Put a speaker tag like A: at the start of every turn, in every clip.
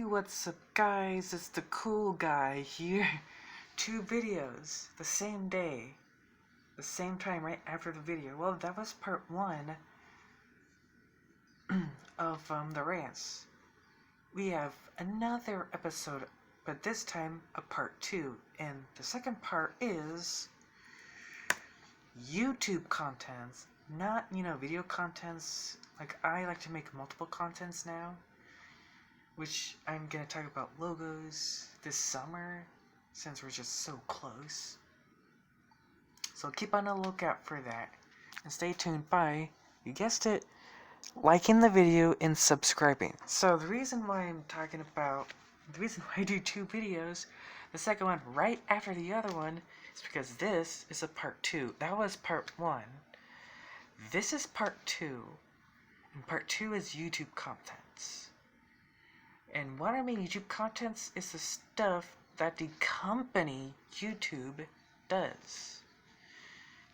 A: what's up guys, it's the cool guy here. 2 videos, the same day, the same time right after the video. Well, that was part 1 of the Rants. We have another episode, but this time a part 2, and the second part is YouTube contents, not, video contents. Like, I like to make multiple contents now, which I'm gonna talk about logos this summer, since we're just so close. So keep on the lookout for that, and stay tuned by, you guessed it, liking the video and subscribing. So the reason why I do 2 videos, the second one right after the other one, is because this is a part 2. That was part 1. This is part 2, and part 2 is YouTube contents. And what I mean YouTube contents is the stuff that the company YouTube does.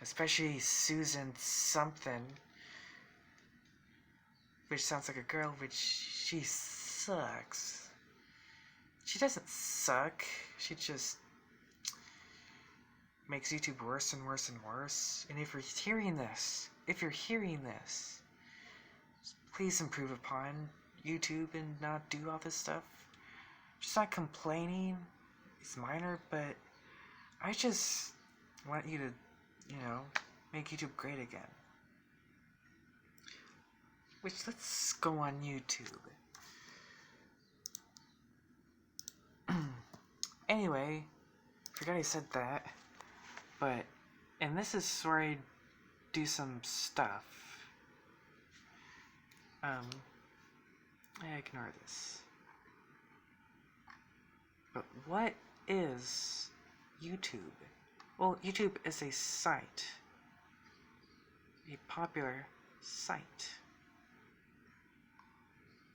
A: Especially Susan something, which sounds like a girl, which she sucks. She doesn't suck, she just makes YouTube worse and worse and worse. And if you're hearing this, please improve upon YouTube and not do all this stuff. Just not complaining, it's minor, but I just want you to, make YouTube great again. Which, let's go on YouTube. Anyway, forgot I said that, and this is where I do some stuff. I ignore this. But what is YouTube? Well, YouTube is a site. A popular site.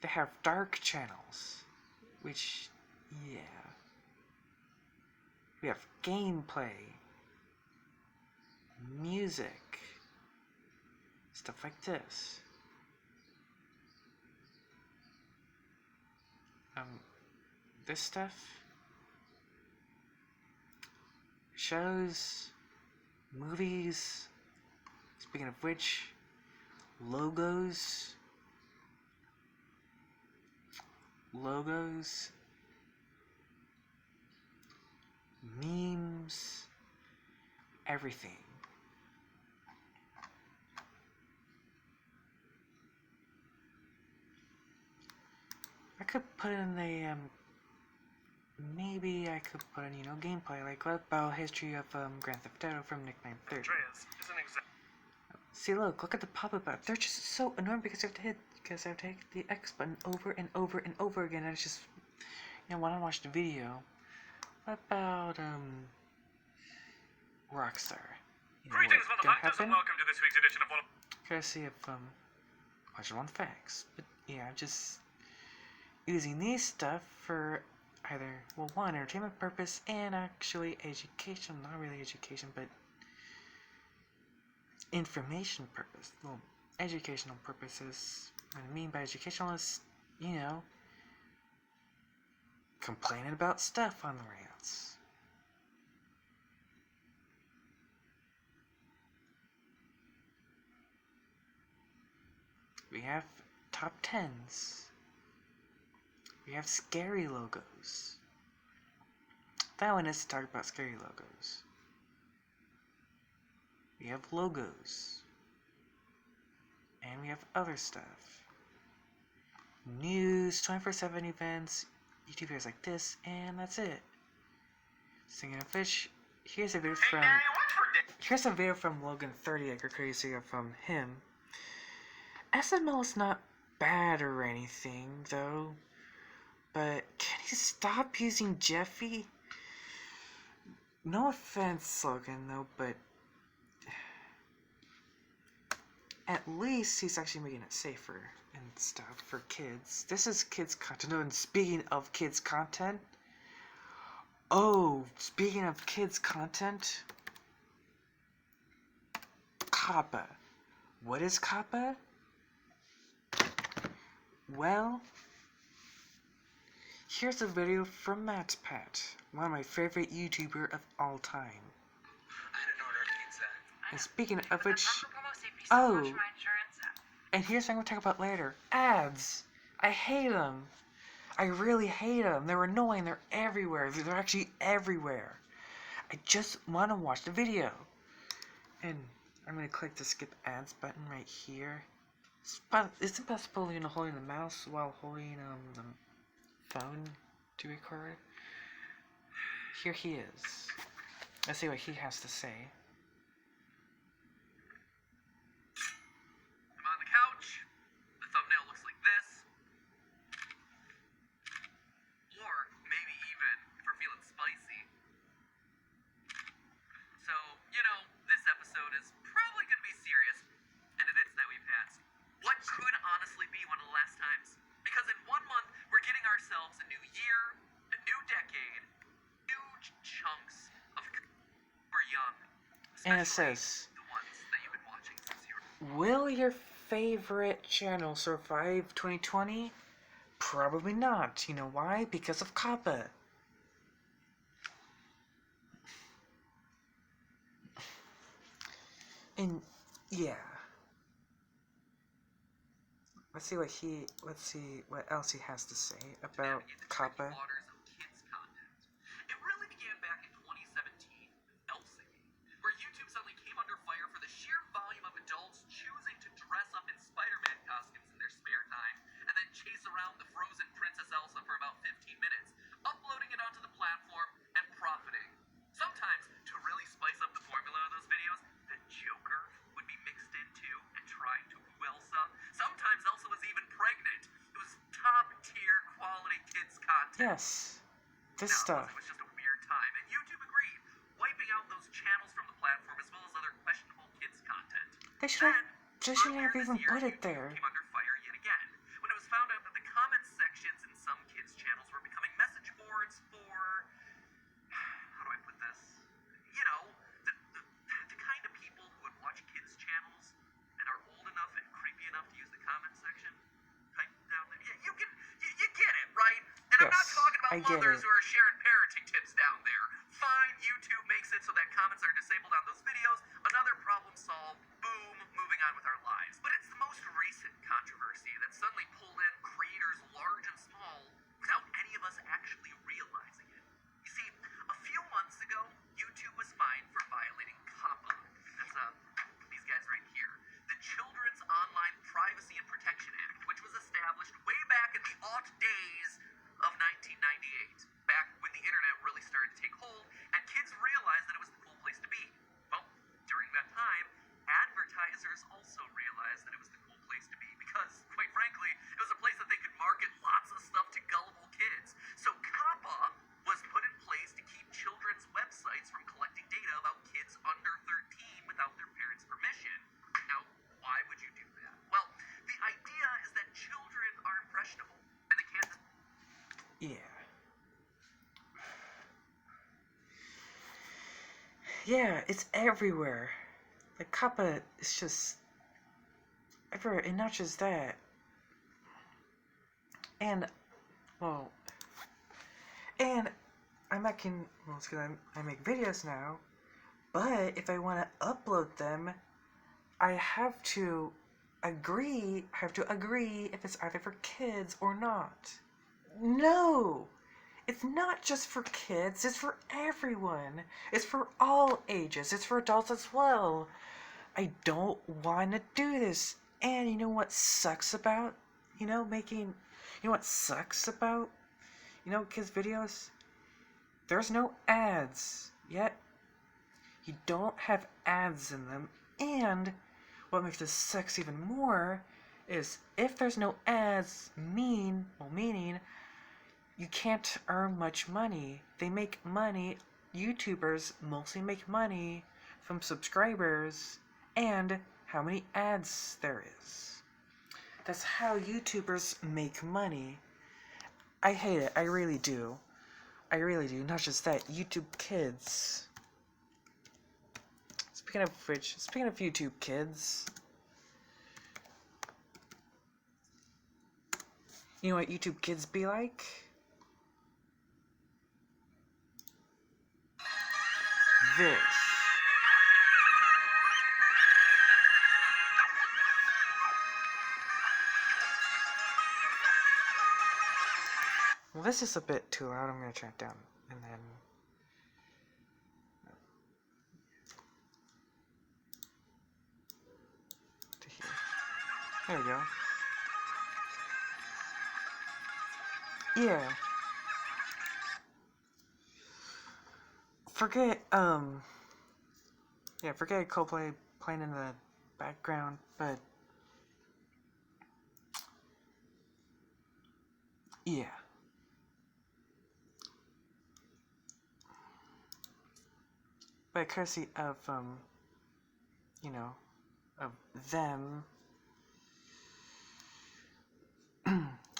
A: They have dark channels, which, yeah. We have gameplay, music, stuff like this. This stuff, shows, movies, speaking of which, logos, memes, everything. I could put in a, maybe I could put in, gameplay, like what about history of Grand Theft Auto from Nick 930. See, look at the pop-up bar. They're just so annoying because I have to hit the X button over and over and over again, and it's just, when I watch the video. What about, Rockstar?
B: Greetings, motherfuckers, and welcome to this week's edition of
A: Courtesy of, Watch One Facts. But, yeah, I'm just using these stuff for either, well, one, entertainment purpose, and actually education. Not really education, but information purpose. Well, educational purposes. What I mean by educational is, complaining about stuff on the Rants. We have top 10s. We have scary logos. That one is to talk about scary logos. We have logos. And we have other stuff. News, 24/7 events, YouTube videos like this, and that's it. Singing a fish. Here's a video from Logan 30, like crazy from him. SML is not bad or anything, though. But can he stop using Jeffy? No offense, Logan, though, but at least he's actually making it safer and stuff for kids. This is kids content. And speaking of kids content, Kappa. What is Kappa? Well, Here's a video from Matt's Pat, one of my favorite YouTuber of all time.
C: I had an order of pizza.
A: And speaking of which, oh, and here's what I'm going to talk about later. Ads. I hate them. I really hate them. They're annoying. They're everywhere. They're actually everywhere. I just want to watch the video. And I'm going to click the skip ads button right here. It's impossible, holding the mouse while holding the phone to record. Here he is. Let's see what he has to say.
B: I'm on the couch. The thumbnail looks like this. Or maybe even if we're feeling spicy. So, this episode is probably going to be serious. And it is that we've had. What could honestly be one of the last times? Because in 1 month, we're getting ourselves a new year, a new decade, huge chunks of we're young.
A: And it says,
B: The ones that you've been watching since you were...
A: will your favorite channel survive 2020? Probably not. You know why? Because of Kappa. And yeah. Let's see what else he has to say about Kappa.
B: It really began back in 2017 with sucky, where YouTube suddenly came under fire for the sheer volume of adults choosing to dress up in Spider-Man costumes in their spare time and then chase around the frozen Princess Elsa for about 15 minutes, uploading it onto the platform and profiting. Sometimes, to really spice up the formula of those videos, the Joker would be mixed into and trying to woo Elsa. Sometimes Elsa was even pregnant. It was top-tier quality kids content.
A: Yes. This stuff.
B: It was just a weird time, and YouTube agreed, wiping out those channels from the platform as well as other questionable kids content.
A: They should have even put it there.
B: Came under fire yet again when it was found out that the comment sections in some kids' channels were becoming message boards for, how do I put this? The kind of people who would watch kids' channels and are old enough and creepy enough to use the comment section. Type down there. Yeah, you get it, right? And I'm not
A: Yes,
B: talking
A: I
B: about
A: get
B: mothers
A: it.
B: who are sharing parenting tips down there. Fine, YouTube makes it so that comments are disabled on those videos. Another problem solved. Boom, moving on with our lives. But it's the most recent controversy that suddenly pulled in creators large and small without any of us actually realizing it. You see, a few months ago, YouTube was fined for violating COPPA. That's these guys right here. The Children's Online Privacy and Protection Act, which was established way back in the aught days of 1998, back when the internet really started to take hold and kids realized that it was the cool place to be. Well, during that time, advertisers also realized that it was the cool place to be because, quite frankly, it was a place that they could market lots of stuff to gullible kids. So COPPA was put in place to keep children's websites from collecting data about kids under 13 without their parents' permission. Now, why would you do that? Well, the idea is that children are impressionable and they can't...
A: Yeah. Yeah, it's everywhere. Like, Kappa is just everywhere, and not just that. And, well, and I'm making, well, it's because I make videos now, but if I want to upload them, I have to agree if it's either for kids or not. No! It's not just for kids, it's for everyone. It's for all ages, it's for adults as well. I don't want to do this. And you know what sucks about, kids' videos? There's no ads yet. You don't have ads in them. And what makes this sucks even more is if there's no ads, meaning you can't earn much money. They make money, YouTubers mostly make money from subscribers and how many ads there is. That's how YouTubers make money. I hate it, I really do. Not just that, YouTube Kids. Speaking of YouTube Kids, you know what YouTube Kids be like? this. Well, this is a bit too loud. I'm gonna turn it down, and then to here. There we go. Yeah. Forget Coldplay playing in the background, but yeah. By courtesy of you know, of them,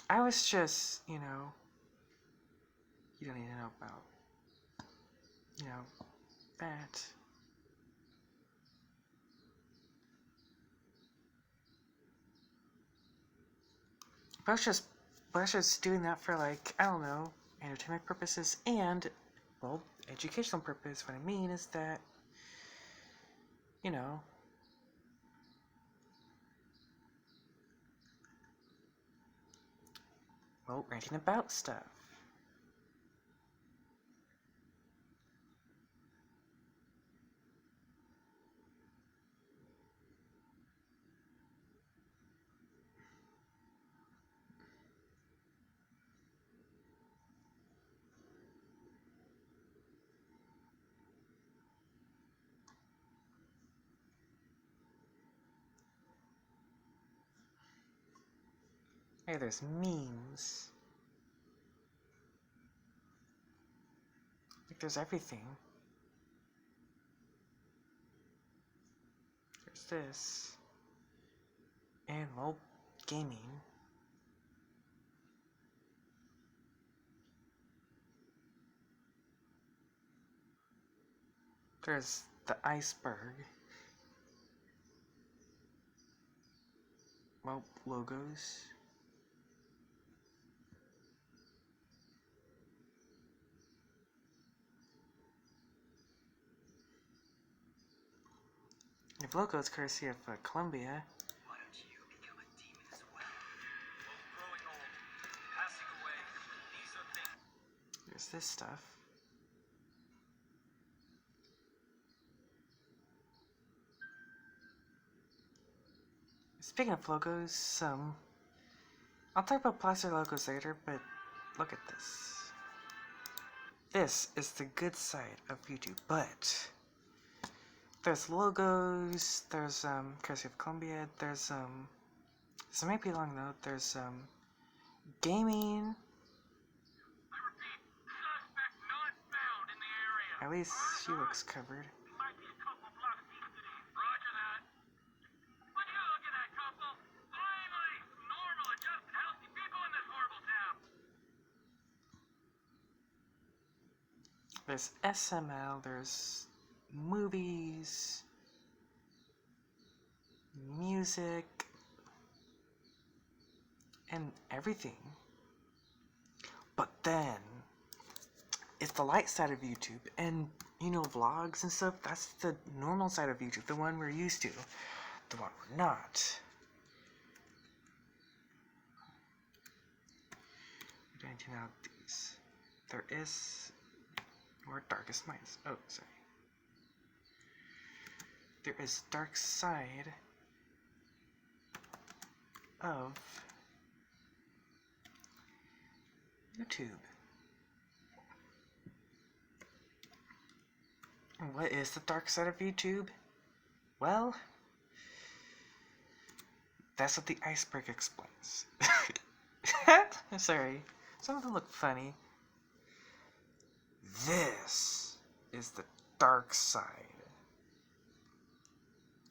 A: I was just, you know, you don't need to know about, you know, that. But I was just doing that for, like, I don't know, entertainment purposes and, well, educational purpose. What I mean is that, you know, well, ranting about stuff. Hey, there's memes. Like, there's everything. There's this. And, well, gaming. There's the iceberg. Well, logos. If logos courtesy of Columbia.
C: Why don't you become a demon as well? Both growing old, passing away. These are things.
A: There's this stuff. Speaking of logos, I'll talk about plastic logos later, but look at this. This is the good side of YouTube, but there's logos, there's, courtesy of Columbia, there's, this might be a long note, there's, gaming.
B: I repeat, suspect not found in the area.
A: At least she looks covered.
B: Might be a couple blocks east of these. Roger that. Would you look at that couple? Finally, normal, adjusted, healthy people in this horrible town.
A: There's SML, there's movies, music, and everything. But then, it's the light side of YouTube, and, you know, vlogs and stuff, that's the normal side of YouTube, the one we're used to, the one we're not. We're renting out these. There is more Darkest Minds. Oh, sorry. There is Dark Side of YouTube. And what is the dark side of YouTube? Well, that's what the iceberg explains. Sorry, some of them look funny. This is the dark side.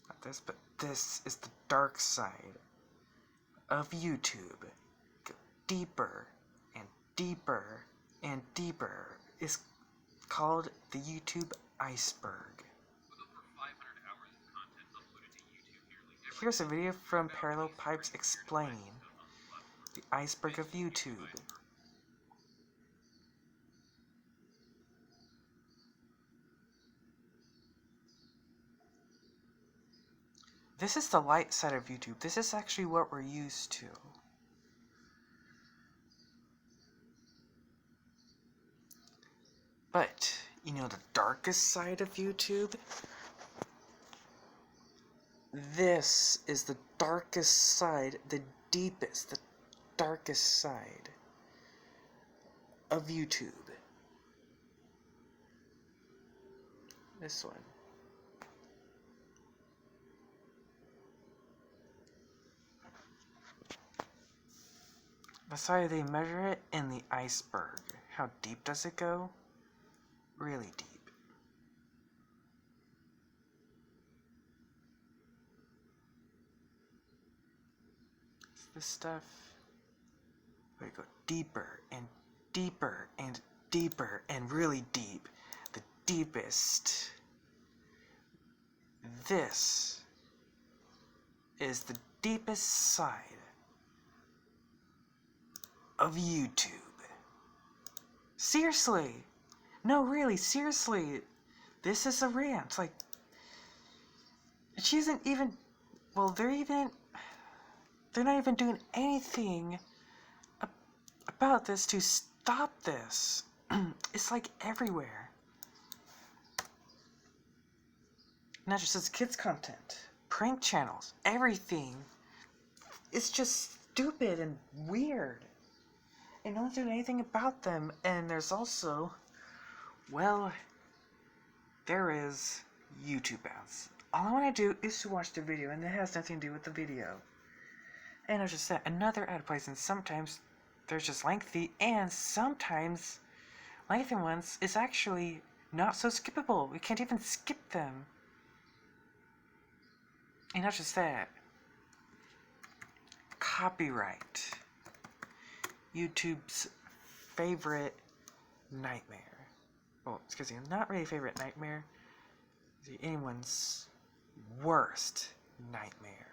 A: Not this, but this is the dark side of YouTube. Go deeper and deeper and deeper. It's called the YouTube iceberg.
B: With over 500 hours of content uploaded to YouTube nearly every
A: Here's a video from Parallel Pipes explaining the iceberg of YouTube. This is the light side of YouTube. This is actually what we're used to. But, you know, the darkest side of YouTube? This is the darkest side, the deepest, the darkest side of YouTube. This one. That's why they measure it in the iceberg. How deep does it go? Really deep. This stuff, we go deeper and deeper and deeper and really deep. The deepest. This is the deepest side of YouTube. Seriously. No, really, seriously. This is a rant. Like, she isn't even, well, they're not even doing anything about this to stop this. It's like everywhere. Not just as kids content, prank channels, everything. It's just stupid and weird. And no one's doing anything about them. And there's also, well, there is YouTube ads. All I want to do is to watch the video, and it has nothing to do with the video. And it's just that another ad plays, and sometimes they're just lengthy, and sometimes lengthy ones is actually not so skippable. We can't even skip them. And not just that. Copyright. YouTube's favorite nightmare. Well, excuse me, not really favorite nightmare. Anyone's worst nightmare.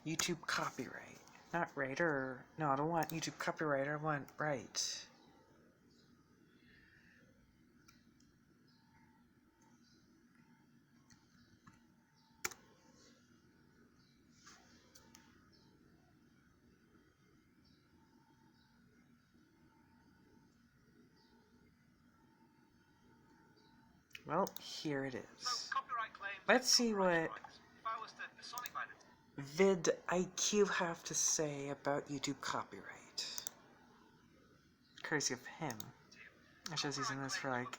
A: YouTube copyright. Not writer. No, I don't want YouTube copyright. I want right. Well, here it is.
C: So, copyright claims.
A: Let's see what
C: If I was to personify them.
A: vidIQ have to say about YouTube copyright. Courtesy of him. I'm just using this for, like,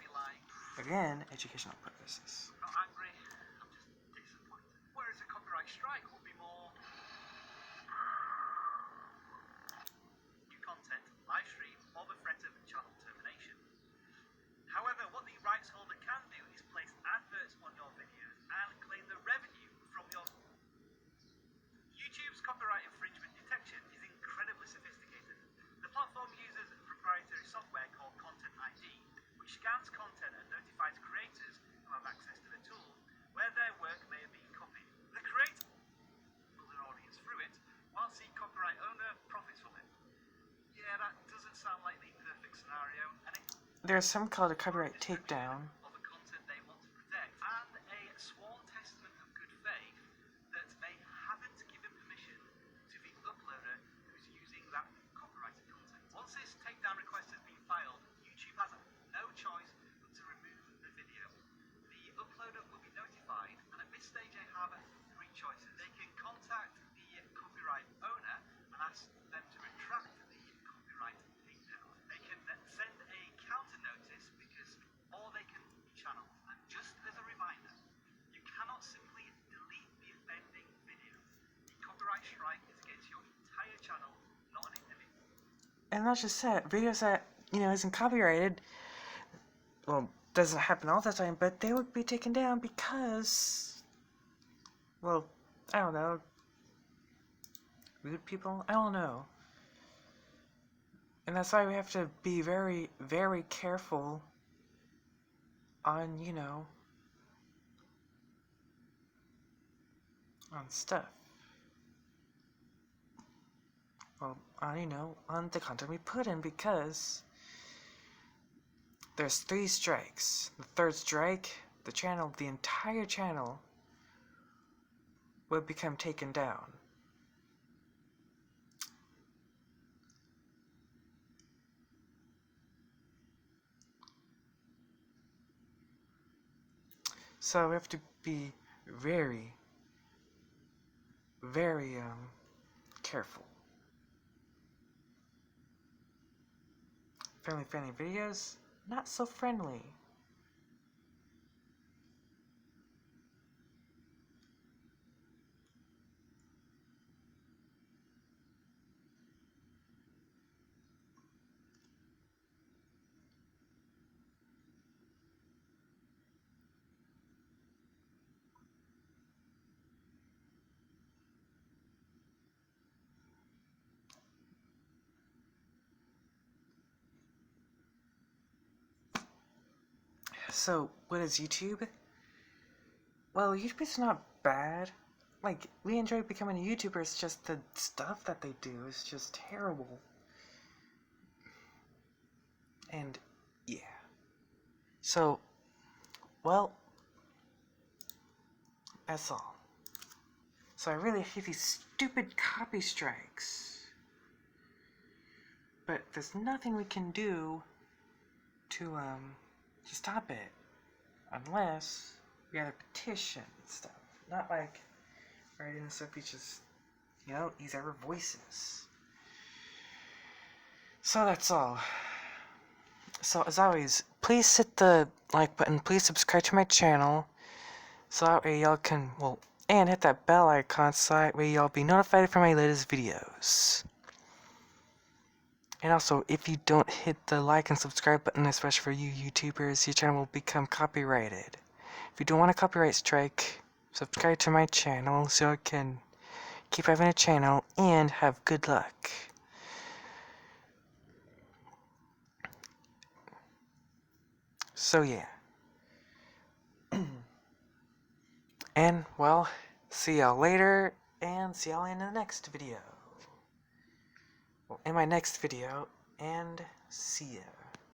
A: again, educational purposes.
C: I'm not angry, I'm just disappointed. Whereas a copyright strike would be more new content, live stream, or the threat of channel termination. However, what the rights holder can do is place adverts on your videos and claim the revenue from your. YouTube's copyright infringement detection is incredibly sophisticated. The platform uses proprietary software called Content ID, which scans content and notifies creators who have access to the tool where their work may have been copied. The creator builds an audience through it, whilst the copyright owner profits from it. Yeah, that doesn't sound like the perfect scenario, and it
A: There's some called a copyright takedown.
C: of the content they want to protect, and a sworn testament of good faith that they haven't given permission to the uploader who's using that copyrighted content. Once this takedown request has been filed, YouTube has no choice but to remove the video. The uploader will be notified, and at this stage they have three choices. They can contact the copyright owner and ask them to retract the copyright takedown. They can send a counter notice or they can channel. And just as a reminder, you cannot simply delete the offending video. The copyright strike is against your entire channel, not an individual.
A: And that's just it. Videos that, you know, isn't copyrighted, well, doesn't happen all the time, but they would be taken down because, well, I don't know, rude people? I don't know. And that's why we have to be very, very careful on, you know, on stuff. Well, on the content we put in, because there's 3 strikes. The 3rd strike, the entire channel would become taken down. So we have to be very, very, careful. Friendly videos, not so friendly. So, what is YouTube? Well, YouTube is not bad. Like, we enjoy becoming a YouTuber, it's just the stuff that they do is just terrible. And, yeah. So, well, that's all. So I really hate these stupid copy strikes. But there's nothing we can do to stop it. Unless we have a petition and stuff. Not like writing stuff, we just, use our voices. So that's all. So as always, please hit the like button, please subscribe to my channel, so that way y'all can, and hit that bell icon so that way y'all be notified for my latest videos. And also, if you don't hit the like and subscribe button, especially for you YouTubers, your channel will become copyrighted. If you don't want a copyright strike, subscribe to my channel so I can keep having a channel and have good luck. So yeah. And, well, see y'all later, and see y'all in the next video. In my next video, and see ya.